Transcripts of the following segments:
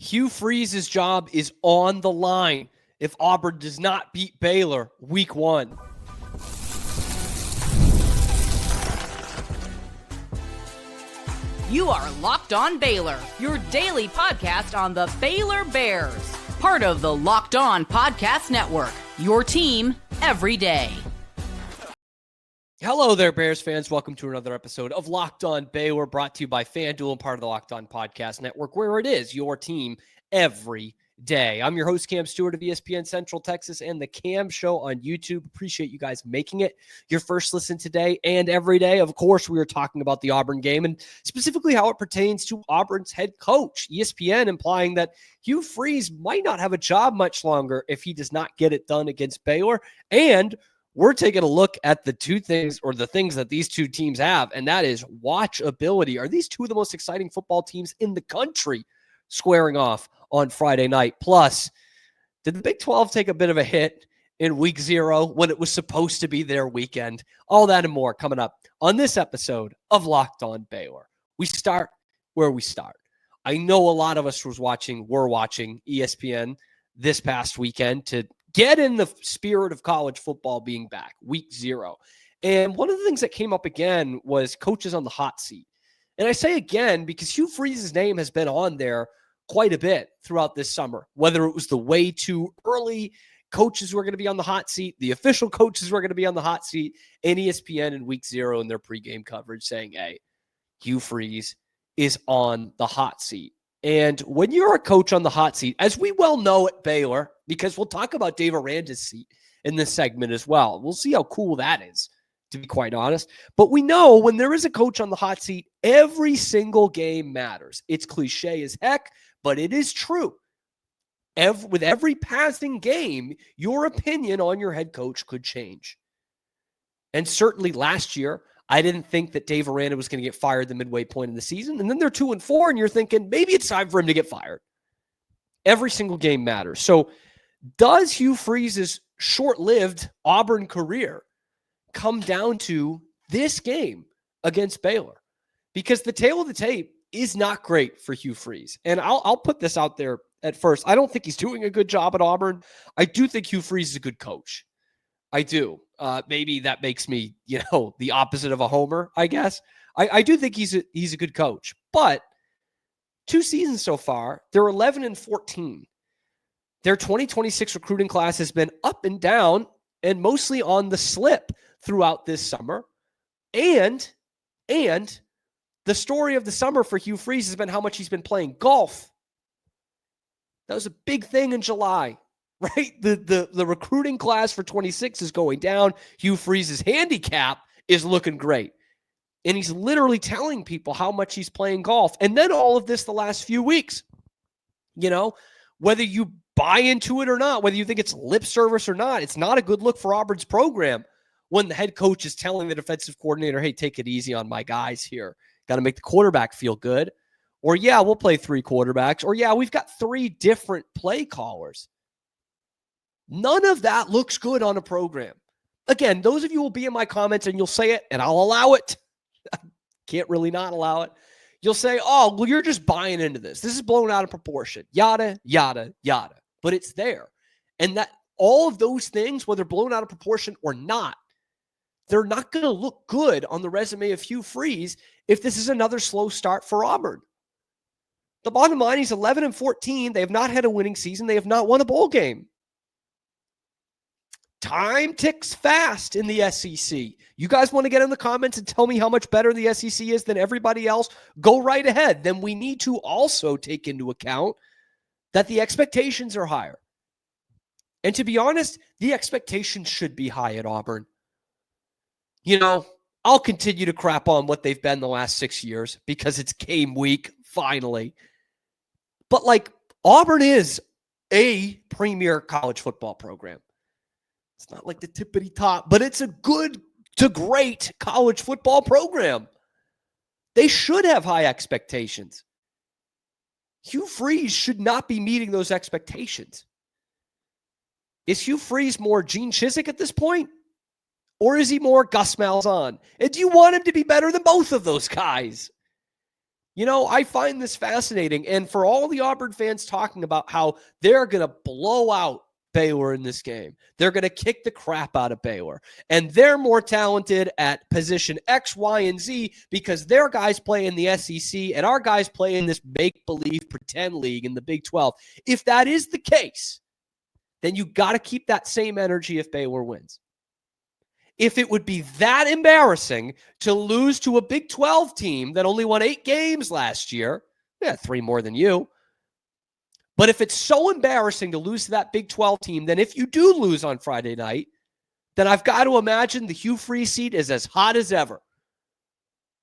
Hugh Freeze's job is on the line if Auburn does not beat Baylor week 1. You are Locked On Baylor, your daily podcast on the Baylor Bears. Part of the Locked On Podcast Network, your team every day. Hello there, Bears fans. Welcome to another episode of Locked On Baylor, brought to you by FanDuel and part of the Locked On Podcast Network, where it is your team every day. I'm your host, Cam Stuart of ESPN Central Texas and the Cam Show on YouTube. Appreciate you guys making it your first listen today and every day. Of course, we are talking about the Auburn game and specifically how it pertains to Auburn's head coach. ESPN implying that Hugh Freeze might not have a job much longer if he does not get it done against Baylor. And we're taking a look at the two things, or the things that these two teams have, and that is watchability. Are these two of the most exciting football teams in the country squaring off on Friday night? Plus, did the Big 12 take a bit of a hit in week 0 when it was supposed to be their weekend? All that and more coming up on this episode of Locked On Baylor. We start where we start. I know a lot of us were watching ESPN this past weekend to get in the spirit of college football being back, week 0. And one of the things that came up again was coaches on the hot seat. And I say again because Hugh Freeze's name has been on there quite a bit throughout this summer, whether it was the way too early coaches were going to be on the hot seat, the official coaches were going to be on the hot seat, and ESPN in week 0 in their pregame coverage saying, hey, Hugh Freeze is on the hot seat. And when you're a coach on the hot seat, as we well know at Baylor, because we'll talk about Dave Aranda's seat in this segment as well. We'll see how cool that is, to be quite honest. But we know when there is a coach on the hot seat, every single game matters. It's cliche as heck, but it is true. With every passing game, your opinion on your head coach could change. And certainly last year, I didn't think that Dave Aranda was going to get fired the midway point in the season. And then they're 2-4, and you're thinking maybe it's time for him to get fired. Every single game matters. So does Hugh Freeze's short-lived Auburn career come down to this game against Baylor? Because the tale of the tape is not great for Hugh Freeze. And I'll put this out there at first. I don't think he's doing a good job at Auburn. I do think Hugh Freeze is a good coach. I do. Maybe that makes me, the opposite of a homer, I guess. I do think he's a good coach. But 2 seasons so far, they're 11-14. Their 2026 recruiting class has been up and down and mostly on the slip throughout this summer. And the story of the summer for Hugh Freeze has been how much he's been playing golf. That was a big thing in July. Right? The recruiting class for 26 is going down. Hugh Freeze's handicap is looking great. And he's literally telling people how much he's playing golf. And then all of this the last few weeks, whether you buy into it or not, whether you think it's lip service or not, it's not a good look for Auburn's program when the head coach is telling the defensive coordinator, hey, take it easy on my guys here. Got to make the quarterback feel good. Or, yeah, we'll play 3 quarterbacks. Or, yeah, we've got 3 different play callers. None of that looks good on a program. Again, those of you will be in my comments and you'll say it, and I'll allow it. Can't really not allow it. You'll say, oh, well, you're just buying into this. This is blown out of proportion. Yada, yada, yada. But it's there. And that all of those things, whether blown out of proportion or not, they're not going to look good on the resume of Hugh Freeze if this is another slow start for Auburn. The bottom line, he's 11-14. They have not had a winning season. They have not won a bowl game. Time ticks fast in the SEC. You guys want to get in the comments and tell me how much better the SEC is than everybody else? Go right ahead. Then we need to also take into account that the expectations are higher. And to be honest, the expectations should be high at Auburn. I'll continue to crap on what they've been the last 6 years because it's game week, finally. But Auburn is a premier college football program. It's not like the tippity top, but it's a good to great college football program. They should have high expectations. Hugh Freeze should not be meeting those expectations. Is Hugh Freeze more Gene Chizik at this point? Or is he more Gus Malzahn? And do you want him to be better than both of those guys? You know, I find this fascinating. And for all the Auburn fans talking about how they're going to blow out Baylor in this game, they're going to kick the crap out of Baylor, and they're more talented at position X, Y, and Z because their guys play in the SEC and our guys play in this make-believe pretend league in the Big 12. If that is the case, then you got to keep that same energy if Baylor wins. If it would be that embarrassing to lose to a Big 12 team that only won 8 games last year, 3 more than you. But if it's so embarrassing to lose to that Big 12 team, then if you do lose on Friday night, then I've got to imagine the Hugh Freeze seat is as hot as ever.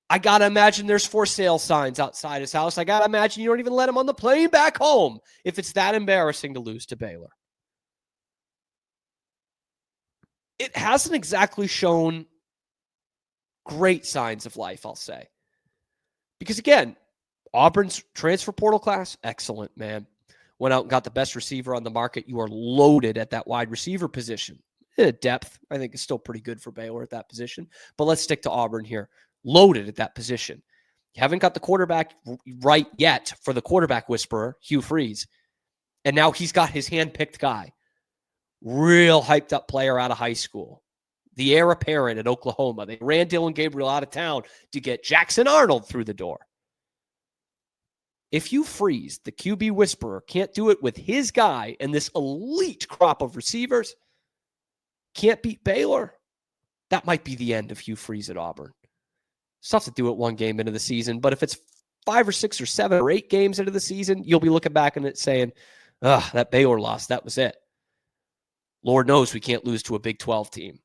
I got to imagine there's for sale signs outside his house. I got to imagine you don't even let him on the plane back home if it's that embarrassing to lose to Baylor. It hasn't exactly shown great signs of life, I'll say. Because again, Auburn's transfer portal class, excellent, man. Went out and got the best receiver on the market. You are loaded at that wide receiver position. Depth, I think, is still pretty good for Baylor at that position. But let's stick to Auburn here. Loaded at that position. You haven't got the quarterback right yet for the quarterback whisperer, Hugh Freeze. And now he's got his hand-picked guy. Real hyped up player out of high school. The heir apparent at Oklahoma. They ran Dylan Gabriel out of town to get Jackson Arnold through the door. If Hugh Freeze, the QB whisperer, can't do it with his guy and this elite crop of receivers, can't beat Baylor, that might be the end of Hugh Freeze at Auburn. It's tough to do it one game into the season, but if it's 5 or 6 or 7 or 8 games into the season, you'll be looking back on it saying, that Baylor loss, that was it. Lord knows we can't lose to a Big 12 team.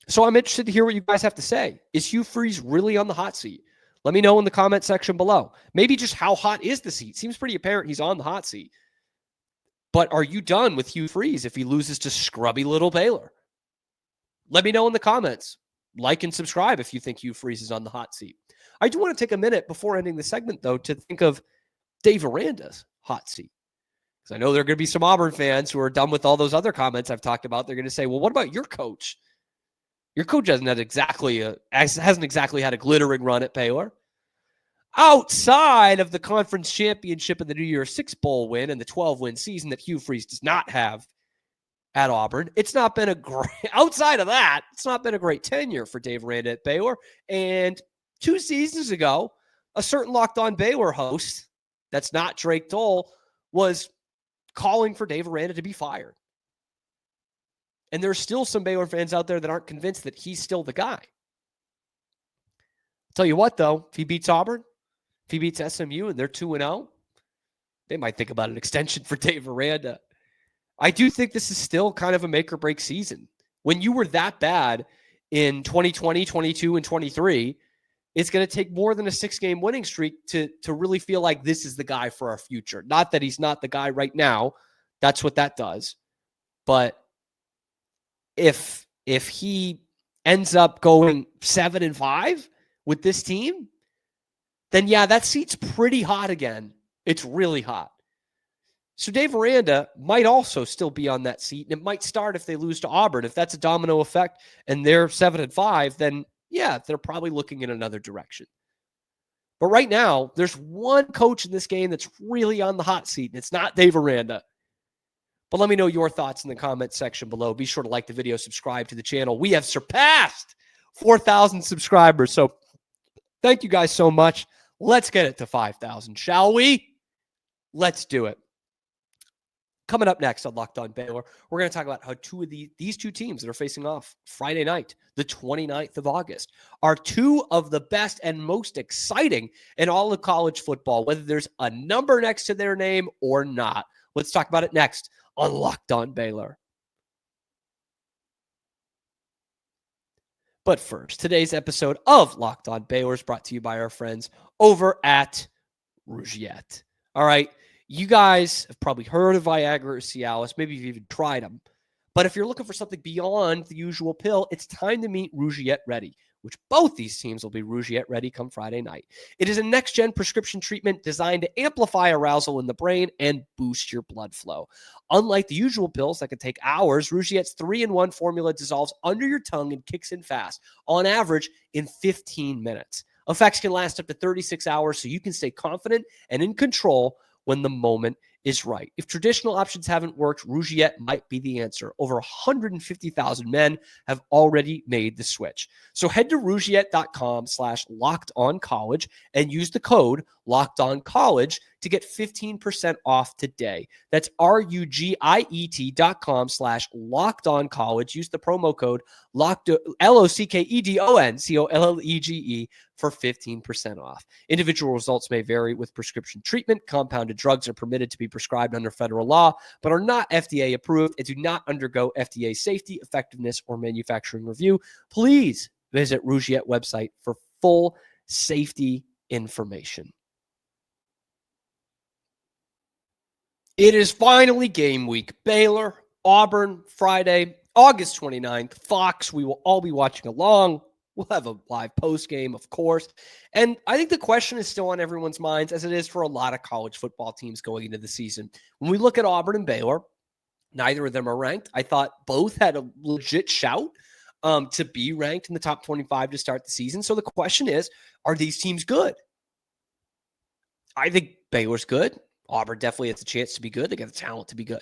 So I'm interested to hear what you guys have to say. Is Hugh Freeze really on the hot seat? Let me know in the comment section below. Maybe just how hot is the seat? Seems pretty apparent he's on the hot seat. But are you done with Hugh Freeze if he loses to scrubby little Baylor? Let me know in the comments. Like and subscribe if you think Hugh Freeze is on the hot seat. I do want to take a minute before ending the segment, though, to think of Dave Aranda's hot seat. Because I know there are going to be some Auburn fans who are done with all those other comments I've talked about. They're going to say, well, what about your coach? Your coach hasn't exactly had a glittering run at Baylor. Outside of the conference championship and the New Year's Six Bowl win and the 12-win season that Hugh Freeze does not have at Auburn, it's not been a great, outside of that, it's not been a great tenure for Dave Aranda at Baylor. And 2 seasons ago, a certain Locked On Baylor host, that's not Drake Dole, was calling for Dave Aranda to be fired. And there's still some Baylor fans out there that aren't convinced that he's still the guy. I'll tell you what, though, if he beats Auburn, if he beats SMU and they're 2-0, they might think about an extension for Dave Aranda. I do think this is still kind of a make or break season. When you were that bad in 2020, 22, and 23, it's going to take more than a 6-game winning streak to really feel like this is the guy for our future. Not that he's not the guy right now. That's what that does. But if he ends up going 7-5 with this team, then yeah, that seat's pretty hot again. It's really hot. So Dave Aranda might also still be on that seat, and it might start if they lose to Auburn. If that's a domino effect and they're 7-5, then yeah, they're probably looking in another direction. But right now, there's one coach in this game that's really on the hot seat, and it's not Dave Aranda. But let me know your thoughts in the comment section below. Be sure to like the video, subscribe to the channel. We have surpassed 4,000 subscribers. So thank you guys so much. Let's get it to 5,000, shall we? Let's do it. Coming up next on Locked On Baylor, we're going to talk about how these two teams that are facing off Friday night, the 29th of August, are 2 of the best and most exciting in all of college football, whether there's a number next to their name or not. Let's talk about it next on Locked On Baylor. But first, today's episode of Locked On Baylor is brought to you by our friends over at Rougiette. All right, you guys have probably heard of Viagra or Cialis. Maybe you've even tried them. But if you're looking for something beyond the usual pill, it's time to meet Rougiette Ready, which both these teams will be Rougiette Ready come Friday night. It is a next-gen prescription treatment designed to amplify arousal in the brain and boost your blood flow. Unlike the usual pills that can take hours, Rougiette's 3-in-1 formula dissolves under your tongue and kicks in fast, on average in 15 minutes. Effects can last up to 36 hours, so you can stay confident and in control when the moment is right. If traditional options haven't worked, Rougiette might be the answer. Over 150,000 men have already made the switch. So head to rougiette.com/lockedoncollege and use the code lockedoncollege to get 15% off today. That's RUGIET.com/lockedoncollege. Use the promo code LOCKEDON for 15% off. Individual results may vary with prescription treatment. Compounded drugs are permitted to be prescribed under federal law, but are not FDA approved and do not undergo FDA safety, effectiveness, or manufacturing review. Please visit Rougiette website for full safety information. It is finally game week. Baylor, Auburn, Friday, August 29th. Fox, we will all be watching along. We'll have a live post game, of course. And I think the question is still on everyone's minds, as it is for a lot of college football teams going into the season. When we look at Auburn and Baylor, neither of them are ranked. I thought both had a legit shout to be ranked in the top 25 to start the season. So the question is, are these teams good? I think Baylor's good. Auburn definitely has a chance to be good. They got the talent to be good.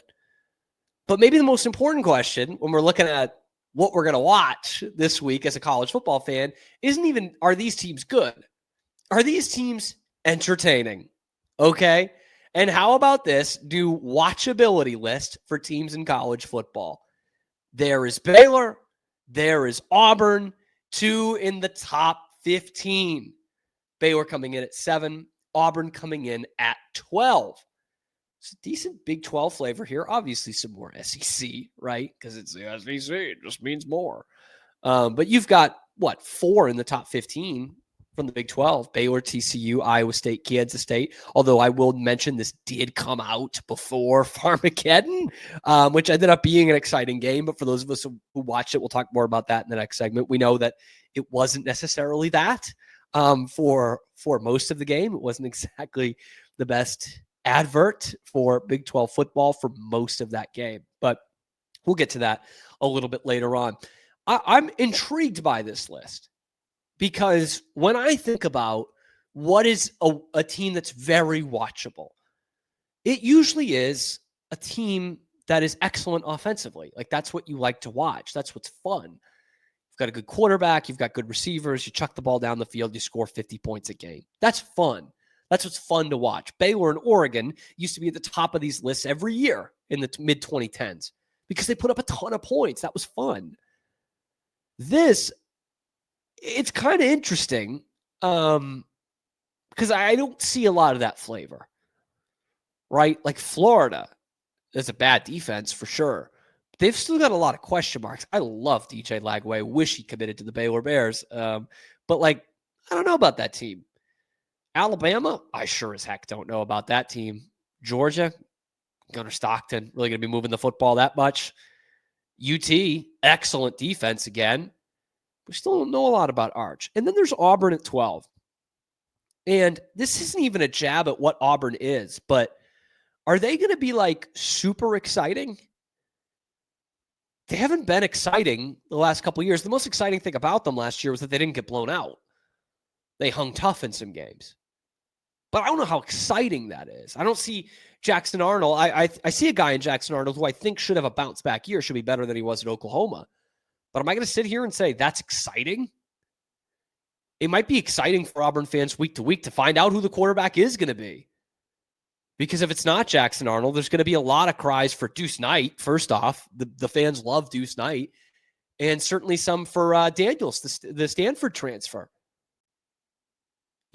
But maybe the most important question when we're looking at what we're going to watch this week as a college football fan isn't even, are these teams good? Are these teams entertaining? Okay. And how about this? Do watchability list for teams in college football. There is Baylor. There is Auburn. 2 in the top 15. Baylor coming in at 7. Auburn coming in at 12. It's a decent Big 12 flavor here. Obviously, some more SEC, right? Because it's the SEC. It just means more. But you've got, 4 in the top 15 from the Big 12. Baylor, TCU, Iowa State, Kansas State. Although I will mention this did come out before Farmageddon, which ended up being an exciting game. But for those of us who watched it, we'll talk more about that in the next segment. We know that it wasn't necessarily that for most of the game. It wasn't exactly the best advert for Big 12 football for most of that game. But we'll get to that a little bit later on. I'm intrigued by this list because when I think about what is a team that's very watchable, it usually is a team that is excellent offensively. Like, that's what you like to watch. That's what's fun. You've got a good quarterback. You've got good receivers. You chuck the ball down the field. You score 50 points a game. That's fun. That's what's fun to watch. Baylor and Oregon used to be at the top of these lists every year in the mid-2010s because they put up a ton of points. That was fun. This, it's kind of interesting because I don't see a lot of that flavor, right? Like Florida, there's a bad defense for sure. They've still got a lot of question marks. I love DJ Lagway. Wish he committed to the Baylor Bears. But I don't know about that team. Alabama, I sure as heck don't know about that team. Georgia, Gunnar Stockton, really going to be moving the football that much. UT, excellent defense again. We still don't know a lot about Arch. And then there's Auburn at 12. And this isn't even a jab at what Auburn is, but are they going to be super exciting? They haven't been exciting the last couple of years. The most exciting thing about them last year was that they didn't get blown out. They hung tough in some games. But I don't know how exciting that is. I don't see Jackson Arnold. I see a guy in Jackson Arnold who I think should have a bounce back year, should be better than he was at Oklahoma. But am I going to sit here and say that's exciting? It might be exciting for Auburn fans week to week to find out who the quarterback is going to be. Because if it's not Jackson Arnold, there's going to be a lot of cries for Deuce Knight. First off, the fans love Deuce Knight. And certainly some for Daniels, the Stanford transfer.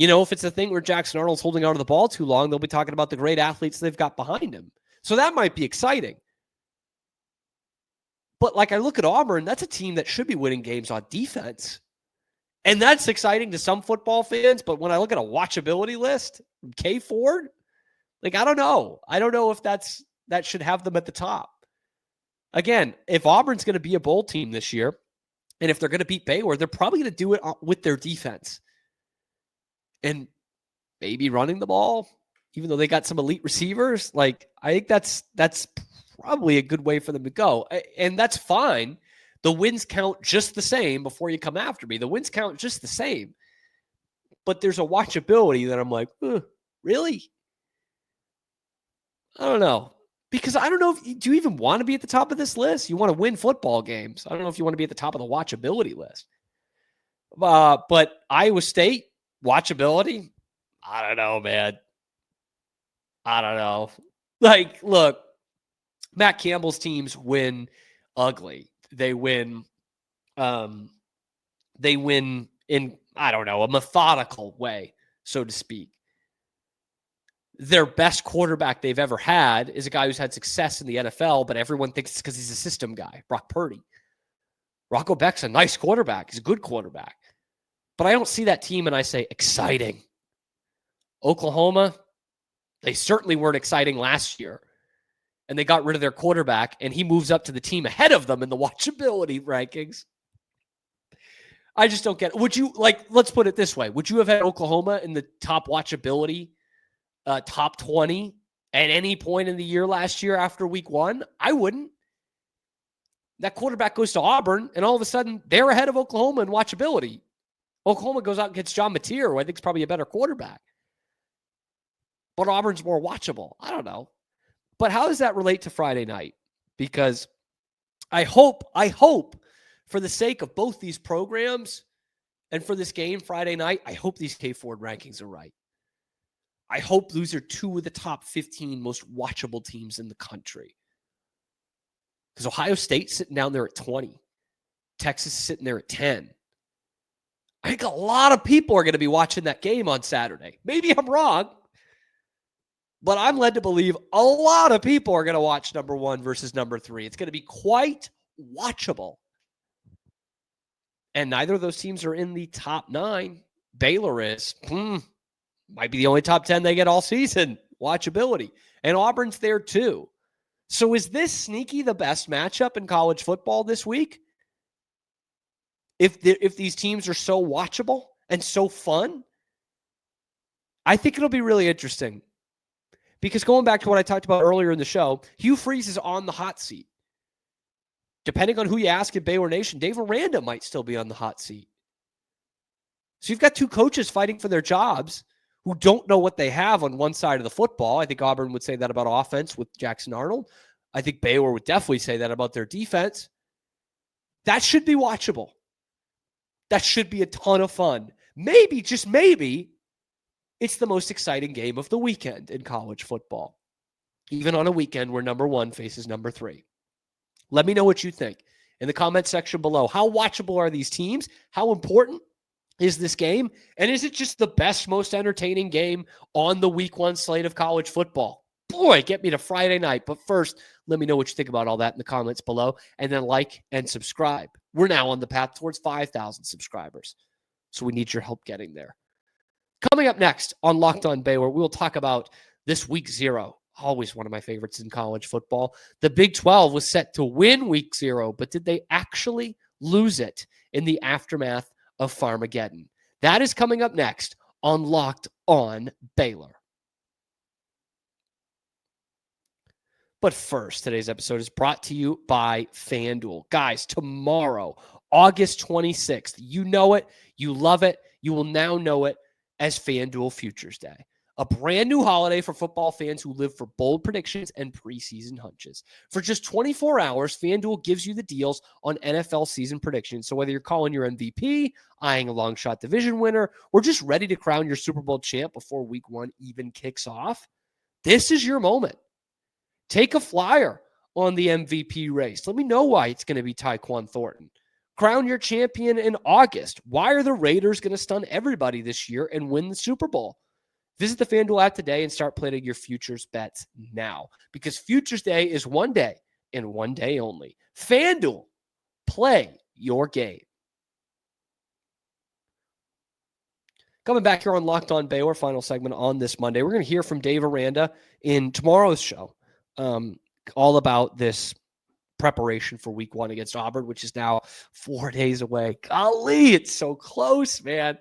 If it's a thing where Jackson Arnold's holding on to the ball too long, they'll be talking about the great athletes they've got behind him. So that might be exciting. But I look at Auburn, that's a team that should be winning games on defense. And that's exciting to some football fans. But when I look at a watchability list, K Ford, I don't know. I don't know if that should have them at the top. Again, if Auburn's going to be a bowl team this year, and if they're going to beat Baylor, they're probably going to do it with their defense. And maybe running the ball, even though they got some elite receivers. I think that's probably a good way for them to go. And that's fine. The wins count just the same before you come after me. The wins count just the same. but there's a watchability that I'm like, really? I don't know. Because I don't know do you even want to be at the top of this list? You want to win football games. I don't know if you want to be at the top of the watchability list. But Iowa State, watchability? I don't know, man. I don't know. Like, look, Matt Campbell's teams win ugly. They win in, I don't know, a methodical way, so to speak. Their best quarterback they've ever had is a guy who's had success in the NFL, but everyone thinks it's because he's a system guy, Brock Purdy. Rocco Beck's a nice quarterback. He's a good quarterback. But I don't see that team and I say, exciting. Oklahoma, they certainly weren't exciting last year. And they got rid of their quarterback, and he moves up to the team ahead of them in the watchability rankings. I just don't get it. Would you, let's put it this way. Would you have had Oklahoma in the top watchability, top 20 at any point in the year last year after week 1? I wouldn't. That quarterback goes to Auburn, and all of a sudden, they're ahead of Oklahoma in watchability. Oklahoma goes out and gets John Mateer, who I think is probably a better quarterback. But Auburn's more watchable. I don't know. But how does that relate to Friday night? Because I hope, for the sake of both these programs and for this game Friday night, I hope these K-Ford rankings are right. I hope those are 2 of the top 15 most watchable teams in the country. Because Ohio State's sitting down there at 20. Texas is sitting there at 10. I think a lot of people are going to be watching that game on Saturday. Maybe I'm wrong. But I'm led to believe a lot of people are going to watch number 1 versus number 3. It's going to be quite watchable. And neither of those teams are in the top 9. Baylor is. Might be the only top 10 they get all season. Watchability. And Auburn's there too. So is this sneaky the best matchup in college football this week? If these teams are so watchable and so fun? I think it'll be really interesting. Because going back to what I talked about earlier in the show, Hugh Freeze is on the hot seat. Depending on who you ask at Baylor Nation, Dave Aranda might still be on the hot seat. So you've got 2 coaches fighting for their jobs who don't know what they have on one side of the football. I think Auburn would say that about offense with Jackson Arnold. I think Baylor would definitely say that about their defense. That should be watchable. That should be a ton of fun. Maybe, just maybe, it's the most exciting game of the weekend in college football. Even on a weekend where number 1 faces number 3. Let me know what you think in the comment section below. How watchable are these teams? How important is this game? And is it just the best, most entertaining game on the week 1 slate of college football? Boy, get me to Friday night. But first, let me know what you think about all that in the comments below. And then like and subscribe. We're now on the path towards 5,000 subscribers. So we need your help getting there. Coming up next on Locked On Baylor, we'll talk about this week 0. Always one of my favorites in college football. The Big 12 was set to win week 0, but did they actually lose it in the aftermath of Farmageddon? That is coming up next on Locked On Baylor. But first, today's episode is brought to you by FanDuel. Guys, tomorrow, August 26th, you know it, you love it, you will now know it as FanDuel Futures Day. A brand new holiday for football fans who live for bold predictions and preseason hunches. For just 24 hours, FanDuel gives you the deals on NFL season predictions. So whether you're calling your MVP, eyeing a long shot division winner, or just ready to crown your Super Bowl champ before week 1 even kicks off, this is your moment. Take a flyer on the MVP race. Let me know why it's going to be Tyquan Thornton. Crown your champion in August. Why are the Raiders going to stun everybody this year and win the Super Bowl? Visit the FanDuel app today and start planning your futures bets now, because Futures Day is one day and one day only. FanDuel, play your game. Coming back here on Locked On Baylor, final segment on this Monday, we're going to hear from Dave Aranda in tomorrow's show, all about this preparation for week 1 against Auburn, which is now 4 days away. Golly, it's so close, man.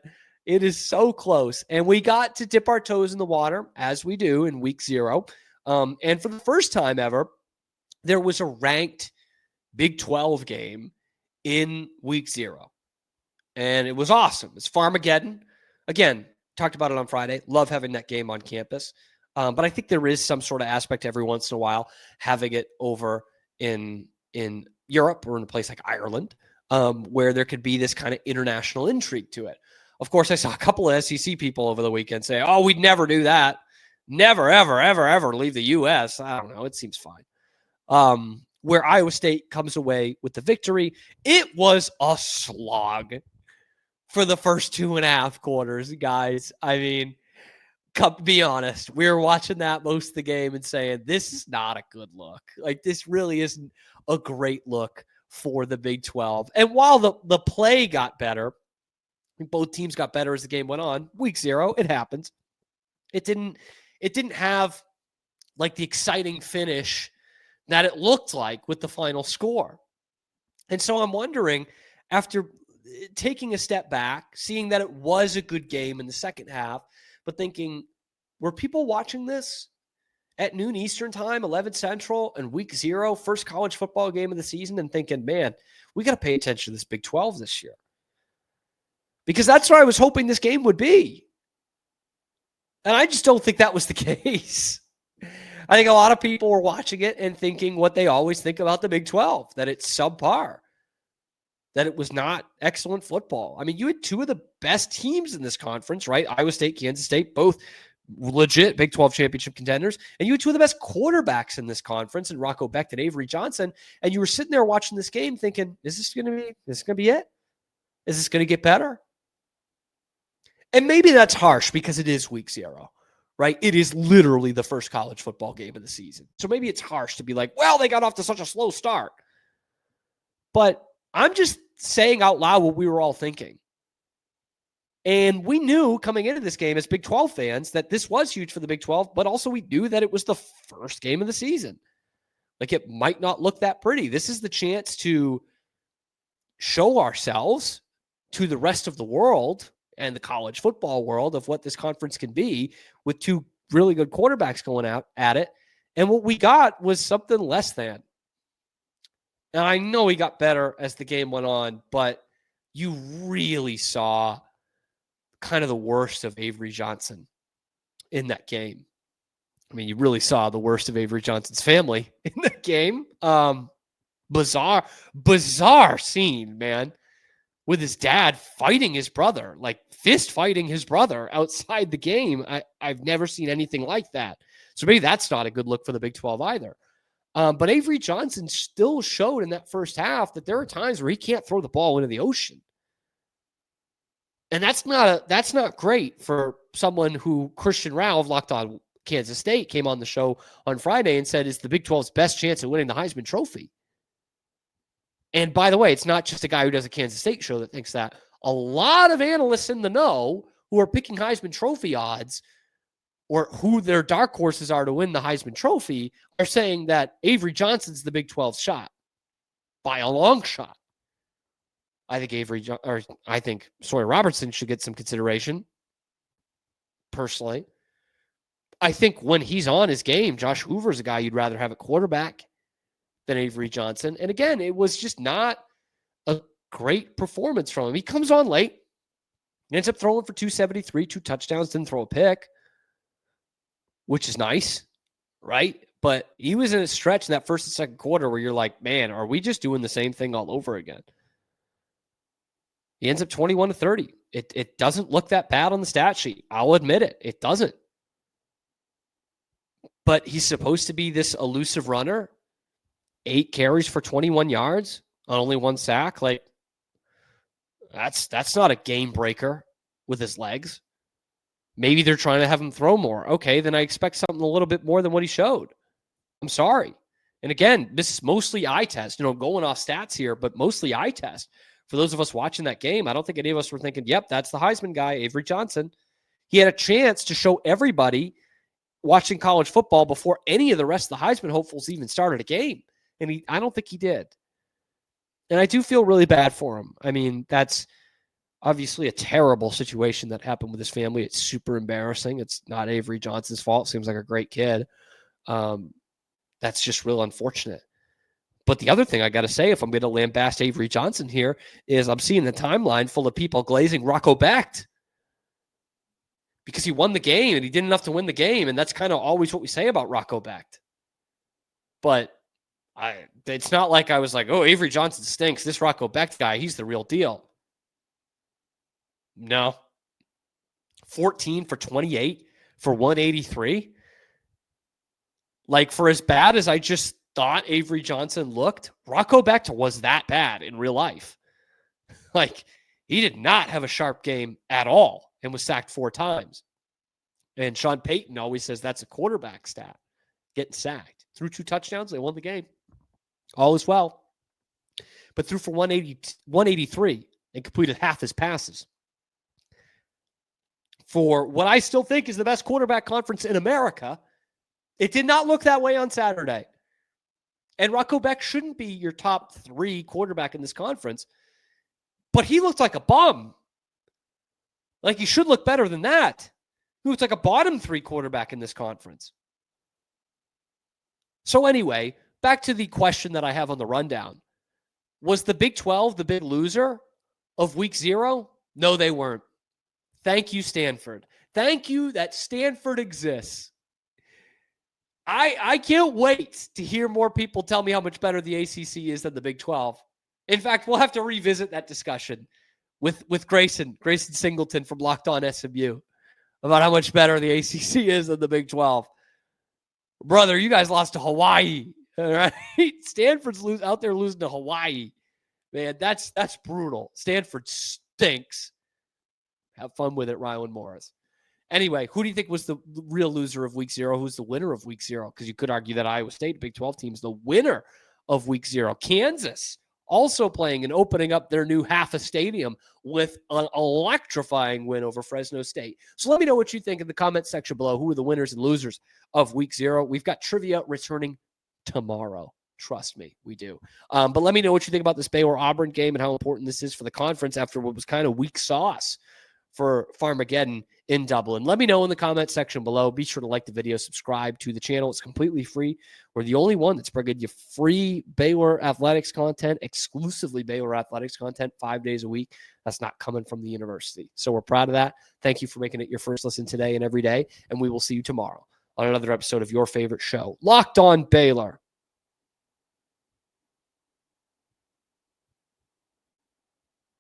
It is so close. And we got to dip our toes in the water, as we do in week 0. And for the first time ever, there was a ranked Big 12 game in week 0. And it was awesome. It's Farmageddon. Again, Talked about it on Friday. Love having that game on campus. But I think there is some sort of aspect every once in a while having it over in Europe or in a place like Ireland, where there could be this kind of international intrigue to it. Of course, I saw a couple of SEC people over the weekend say, oh, we'd never do that. Never, ever, ever, ever leave the U.S. I don't know. It seems fine. Where Iowa State comes away with the victory, it was a slog for the first 2.5 quarters, guys. I mean, be honest. We were watching that most of the game and saying, this is not a good look. Like, this really isn't a great look for the Big 12. And while the play got better, both teams got better as the game went on. Week 0, it happens. It didn't have like the exciting finish that it looked like with the final score. And so I'm wondering, after taking a step back, seeing that it was a good game in the second half, but thinking, were people watching this at noon Eastern time, 11 Central, and week 0, first college football game of the season, and thinking, man, we got to pay attention to this Big 12 this year? Because that's what I was hoping this game would be. And I just don't think that was the case. I think a lot of people were watching it and thinking what they always think about the Big 12, that it's subpar, that it was not excellent football. I mean, you had 2 of the best teams in this conference, right? Iowa State, Kansas State, both legit Big 12 championship contenders. And you had 2 of the best quarterbacks in this conference, in Rocco Becht and Avery Johnson. And you were sitting there watching this game thinking, is this going to be it? Is this going to get better? And maybe that's harsh because it is week 0, right? It is literally the first college football game of the season. So maybe it's harsh to be like, well, they got off to such a slow start. But I'm just saying out loud what we were all thinking. And we knew coming into this game as Big 12 fans that this was huge for the Big 12, but also we knew that it was the first game of the season. Like, it might not look that pretty. This is the chance to show ourselves to the rest of the world and the college football world of what this conference can be with 2 really good quarterbacks going out at it. And what we got was something less than. And I know he got better as the game went on, but you really saw kind of the worst of Avery Johnson in that game. I mean, you really saw the worst of Avery Johnson's family in that game. Bizarre scene, man, with his dad fighting his brother, like fist fighting his brother outside the game. I've never seen anything like that. So maybe that's not a good look for the Big 12 either. But Avery Johnson still showed in that first half that there are times where he can't throw the ball into the ocean. And that's not great for someone who Christian Rao of Locked On Kansas State came on the show on Friday and said is the Big 12's best chance at winning the Heisman Trophy. And by the way, it's not just a guy who does a Kansas State show that thinks that. A lot of analysts in the know who are picking Heisman Trophy odds or who their dark horses are to win the Heisman Trophy are saying that Avery Johnson's the Big 12's shot by a long shot. I think Sawyer Robertson should get some consideration. Personally, I think when he's on his game, Josh Hoover's a guy you'd rather have at quarterback than Avery Johnson. And again, it was just not a great performance from him. He comes on late, he ends up throwing for 273, 2 touchdowns, didn't throw a pick, which is nice, right? But he was in a stretch in that first and second quarter where you're like, man, are we just doing the same thing all over again? He ends up 21-30. It doesn't look that bad on the stat sheet. I'll admit it. It doesn't. But he's supposed to be this elusive runner. 8 carries for 21 yards on only 1 sack. Like, that's not a game breaker with his legs. Maybe they're trying to have him throw more. Okay, then I expect something a little bit more than what he showed. I'm sorry. And again, this is mostly eye test. Going off stats here, but mostly eye test. For those of us watching that game, I don't think any of us were thinking, yep, that's the Heisman guy, Avery Johnson. He had a chance to show everybody watching college football before any of the rest of the Heisman hopefuls even started a game. And I don't think he did. And I do feel really bad for him. I mean, that's obviously a terrible situation that happened with his family. It's super embarrassing. It's not Avery Johnson's fault. Seems like a great kid. That's just real unfortunate. But the other thing I got to say, if I'm going to lambast Avery Johnson here, is I'm seeing the timeline full of people glazing Rocco Becht. because he won the game and he did enough to win the game. And that's kind of always what we say about Rocco Becht. But it's not like I was like, oh, Avery Johnson stinks. This Rocco Becht guy, he's the real deal. No. 14 for 28 for 183. Like, for as bad as I just thought Avery Johnson looked, Rocco Becht was that bad in real life. Like, he did not have a sharp game at all and was sacked 4 times. And Sean Payton always says that's a quarterback stat, getting sacked. Threw 2 touchdowns, they won the game. All is well. But threw for 183 and completed half his passes. For what I still think is the best quarterback conference in America, it did not look that way on Saturday. And Rocco Becht shouldn't be your top 3 quarterback in this conference, but he looked like a bum. Like, he should look better than that. He looks like a bottom 3 quarterback in this conference. So anyway, back to the question that I have on the rundown. Was the Big 12 the big loser of week 0? No, they weren't. Thank you, Stanford. Thank you that Stanford exists. I can't wait to hear more people tell me how much better the ACC is than the Big 12. In fact, we'll have to revisit that discussion with Grayson Singleton from Locked On SMU about how much better the ACC is than the Big 12. Brother, you guys lost to Hawaii, all right? Stanford's out there losing to Hawaii. Man, that's brutal. Stanford stinks. Have fun with it, Rylan Morris. Anyway, who do you think was the real loser of week 0? Who's the winner of week 0? Because you could argue that Iowa State, Big 12 team, is the winner of week 0. Kansas also playing and opening up their new half a stadium with an electrifying win over Fresno State. So let me know what you think in the comment section below. Who are the winners and losers of week 0? We've got trivia returning tomorrow. Trust me, we do. But let me know what you think about this Baylor Auburn game and how important this is for the conference after what was kind of weak sauce for Farmageddon in Dublin. Let me know in the comment section below. Be sure to like the video, subscribe to the channel. It's completely free. We're the only one that's bringing you free Baylor athletics content, exclusively Baylor athletics content, 5 days a week. That's not coming from the university. So we're proud of that. Thank you for making it your first listen today and every day. And we will see you tomorrow on another episode of your favorite show, Locked On Baylor.